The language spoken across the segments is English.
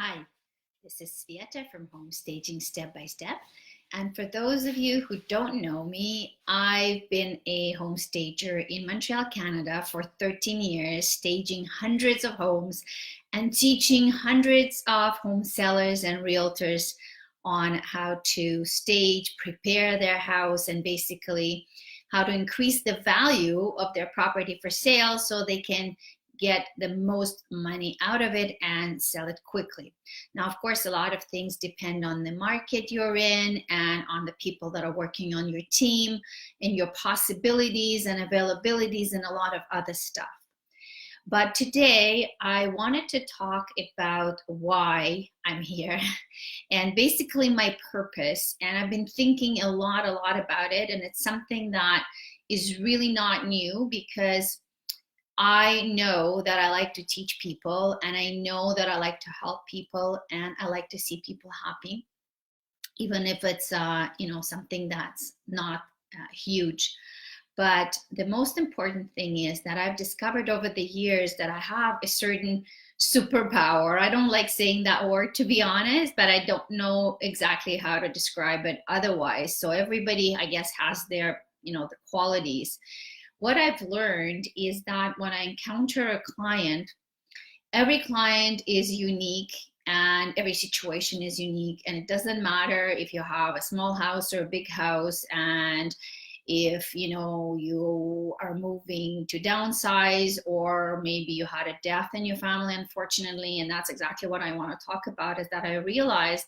Hi, this is Svieta from Home Staging Step by Step. And for those of you who don't know me, I've been a home stager in Montreal, Canada for 13 years, staging hundreds of homes and teaching hundreds of home sellers and realtors on how to stage, prepare their house, and basically how to increase the value of their property for sale so they can get the most money out of it and sell it quickly. Now, of course, a lot of things depend on the market you're in and on the people that are working on your team and your possibilities and availabilities and a lot of other stuff. But today I wanted to talk about why I'm here and basically my purpose. And I've been thinking a lot about it. And it's something that is really not new because I know that I like to teach people and I know that I like to help people and I like to see people happy, even if it's, something that's not huge. But the most important thing is that I've discovered over the years that I have a certain superpower. I don't like saying that word, to be honest, but I don't know exactly how to describe it otherwise. So everybody, I guess, has their, the qualities. What I've learned is that when I encounter a client, every client is unique and every situation is unique. And it doesn't matter if you have a small house or a big house, and if you are moving to downsize, or maybe you had a death in your family, unfortunately. And that's exactly what I want to talk about, is that I realized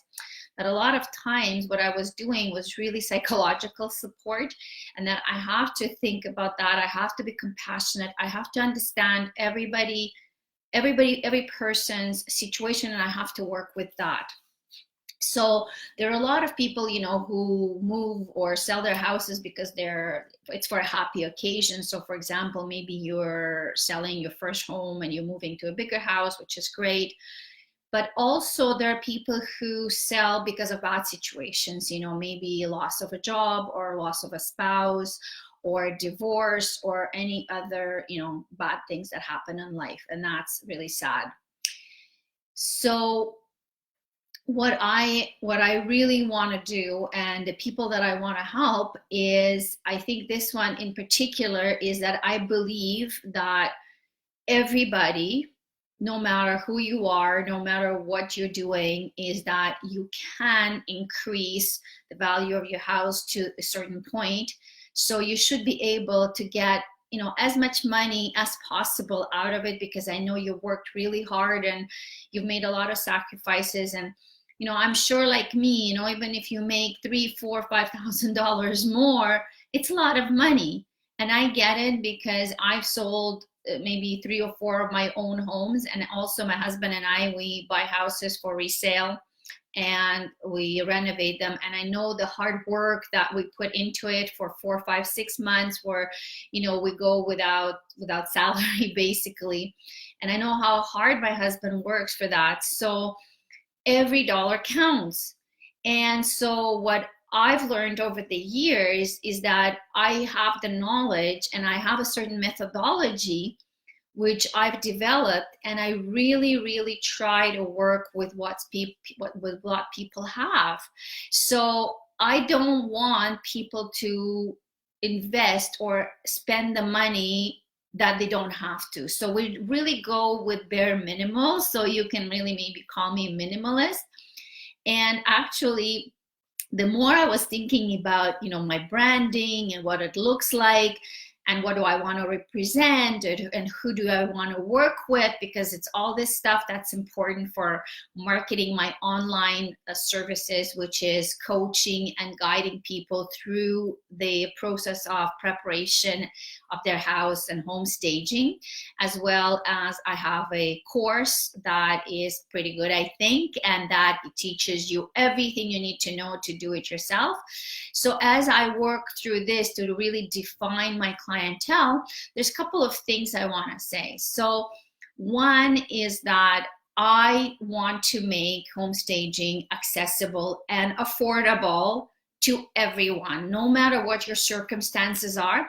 that a lot of times what I was doing was really psychological support, and that I have to think about that. I have to be compassionate. I have to understand every person's situation, and I have to work with that. So there are a lot of people, who move or sell their houses because it's for a happy occasion. So for example, maybe you're selling your first home and you're moving to a bigger house, which is great. But also there are people who sell because of bad situations, maybe loss of a job or loss of a spouse or divorce or any other, bad things that happen in life. And that's really sad. So what I really want to do, and the people that I want to help, is, I think this one in particular, is that I believe that everybody, no matter who you are, no matter what you're doing, is that you can increase the value of your house to a certain point. So you should be able to get, as much money as possible out of it, because I know you worked really hard and you've made a lot of sacrifices. And I'm sure, like me, even if you make $3,000, $4,000, $5,000 more, it's a lot of money. And I get it, because I've sold maybe 3 or 4 of my own homes, and also my husband and I, we buy houses for resale and we renovate them. And I know the hard work that we put into it for 4, 5, 6 months, where we go without salary basically. And I know how hard my husband works for that. So every dollar counts. And so what I've learned over the years is that I have the knowledge and I have a certain methodology which I've developed, and I really try to work with what people have. So I don't want people to invest or spend the money that they don't have to. So we really go with bare minimal. So you can really maybe call me minimalist. And actually, the more I was thinking about, my branding and what it looks like, and what do I want to represent, and who do I want to work with, because it's all this stuff that's important for marketing my online services, which is coaching and guiding people through the process of preparation of their house and home staging, as well as I have a course that is pretty good, I think, and that teaches you everything you need to know to do it yourself. So as I work through this to really define my clientele, there's a couple of things I want to say. So one is that I want to make home staging accessible and affordable to everyone, no matter what your circumstances are.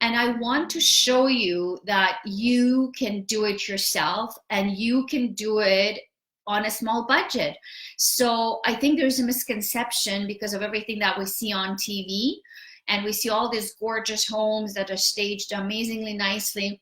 And I want to show you that you can do it yourself, and you can do it on a small budget. So I think there's a misconception because of everything that we see on TV, and we see all these gorgeous homes that are staged amazingly nicely.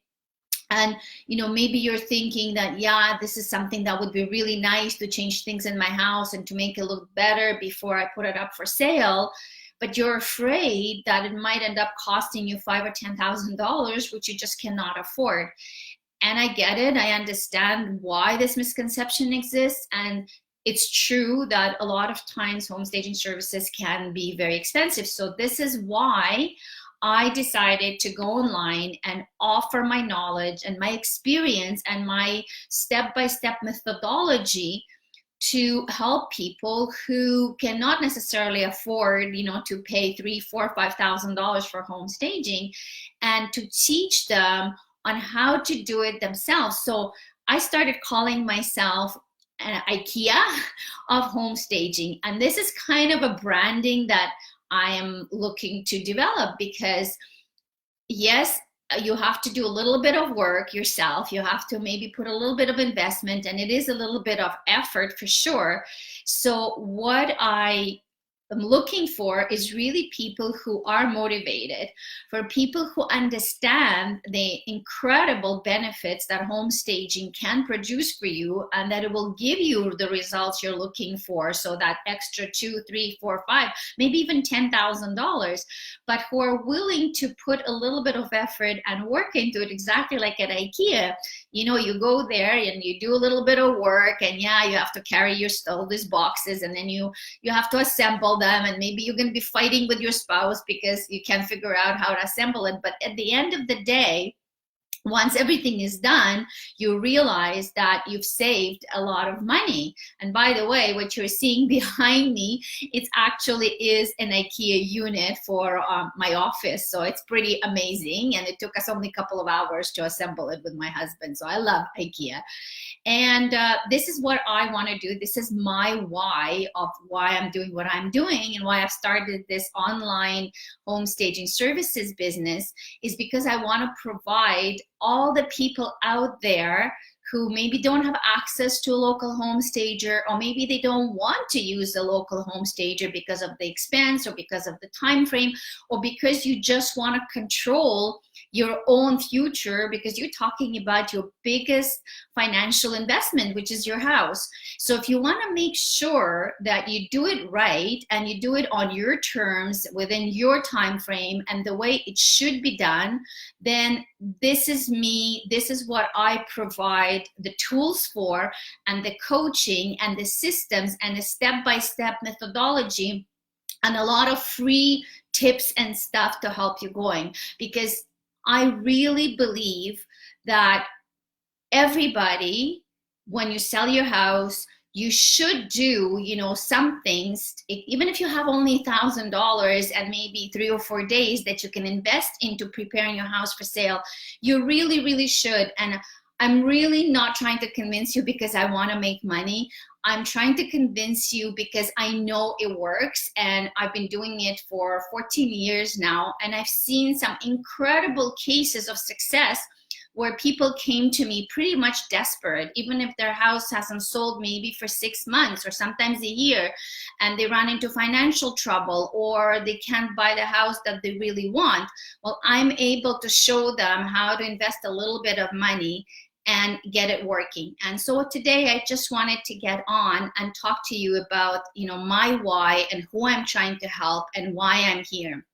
And maybe you're thinking that, yeah, this is something that would be really nice to change things in my house and to make it look better before I put it up for sale. But you're afraid that it might end up costing you $5,000 or $10,000, which you just cannot afford. And I get it. I understand why this misconception exists. And it's true that a lot of times home staging services can be very expensive. So this is why I decided to go online and offer my knowledge and my experience and my step-by-step methodology to help people who cannot necessarily afford, to pay $3,000, $4,000, $5,000 for home staging, and to teach them on how to do it themselves. So I started calling myself an IKEA of home staging, and this is kind of a branding that I am looking to develop, because yes, you have to do a little bit of work yourself. You have to maybe put a little bit of investment, and it is a little bit of effort for sure. So what I am looking for is really people who are motivated, for people who understand the incredible benefits that home staging can produce for you, and that it will give you the results you're looking for. So that extra $2,000, $3,000, $4,000, $5,000, maybe even $10,000, but who are willing to put a little bit of effort and work into it, exactly like at IKEA. You go there and you do a little bit of work, and yeah, you have to carry all these boxes, and then you have to assemble them, and maybe you're going to be fighting with your spouse because you can't figure out how to assemble it. But at the end of the day, once everything is done, you realize that you've saved a lot of money. And by the way, what you're seeing behind me, it actually is an IKEA unit for my office. So it's pretty amazing. And it took us only a couple of hours to assemble it with my husband. So I love IKEA. And this is what I want to do. This is my why of why I'm doing what I'm doing, and why I've started this online home staging services business, is because I want to provide all the people out there who maybe don't have access to a local home stager, or maybe they don't want to use a local home stager because of the expense, or because of the time frame, or because you just want to control your own future, because you're talking about your biggest financial investment, which is your house. So if you want to make sure that you do it right, and you do it on your terms, within your time frame, and the way it should be done, then this is me. This is what I provide the tools for, and the coaching, and the systems, and the step-by-step methodology, and a lot of free tips and stuff to help you going. Because I really believe that everybody, when you sell your house, you should do, some things, even if you have only $1,000 and maybe 3 or 4 days that you can invest into preparing your house for sale. You really, really should. And I'm really not trying to convince you because I want to make money. I'm trying to convince you because I know it works, and I've been doing it for 14 years now, and I've seen some incredible cases of success where people came to me pretty much desperate, even if their house hasn't sold maybe for 6 months or sometimes a year, and they run into financial trouble, or they can't buy the house that they really want. Well, I'm able to show them how to invest a little bit of money and get it working. And so today I just wanted to get on and talk to you about, my why, and who I'm trying to help, and why I'm here.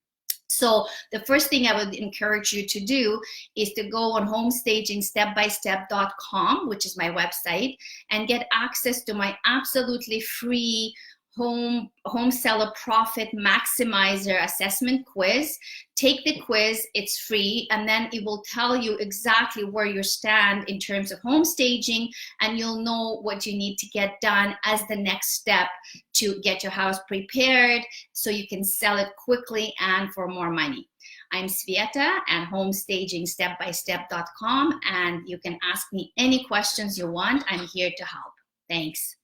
So the first thing I would encourage you to do is to go on homestagingstepbystep.com, which is my website, and get access to my absolutely free home seller profit maximizer assessment quiz. Take the quiz, it's free, and then it will tell you exactly where you stand in terms of home staging, and you'll know what you need to get done as the next step to get your house prepared so you can sell it quickly and for more money. I'm Sveta at homestagingstepbystep.com, and you can ask me any questions you want. I'm here to help. Thanks.